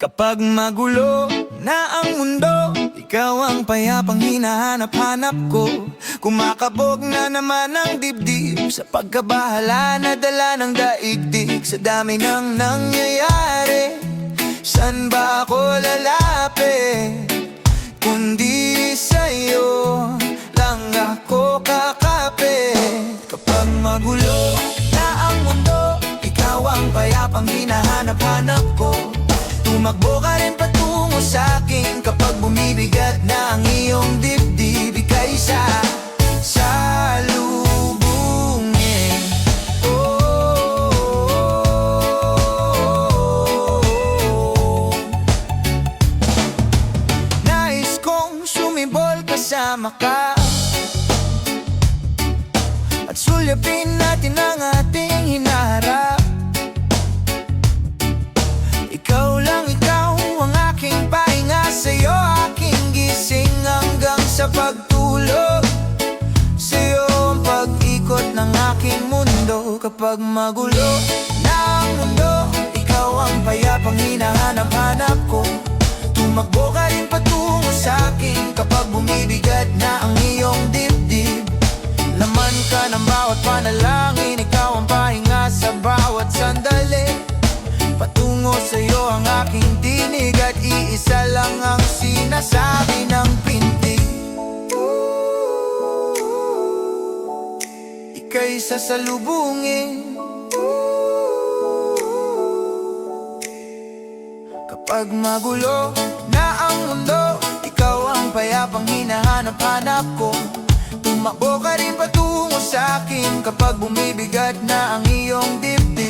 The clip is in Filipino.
Kapag magulo na ang mundo, ikaw ang payapang hinahanap-hanap ko. Kumakabog na naman ang dibdib sa pagkabahala na dala ng daigdig. Sa dami ng nangyayari, san ba ako lalapit? Kundi sa'yo lang ako kakapit. Kapag magulo na ang mundo, ikaw ang payapang hinahanap-hanap ko. Tumakbo ka rin patungo sa'kin kapag bumibigat na ang iyong dibdib. Ika'y salubungin. Nais kong sumibol kasama ka at sulyapin natin ang ating hinaharap. Ikaw lang, ikaw ang aking pahinga, sa'yo aking gising hanggang sa pagtulog. Sa'yo ang pag-ikot ng aking mundo. Kapag magulo na ang mundo, ikaw ang payapang hinahanap-hanap ko. Tumakbo ka rin patungo sa'kin kapag bumibigat na ang iyong dibdib. Laman ka ng bawat panalangin, ikaw ang pahinga sa bawat sandali. Patungo sa'yo ang aking tinig at iisa lang ang sinasabi ng pintig. Ika'y sasalubungin. Kapag magulo na ang mundo, ikaw ang payapang hinahanap-hanap ko. Tumakbo ka rin patungo sa'kin kapag bumibigat na ang iyong dibdib.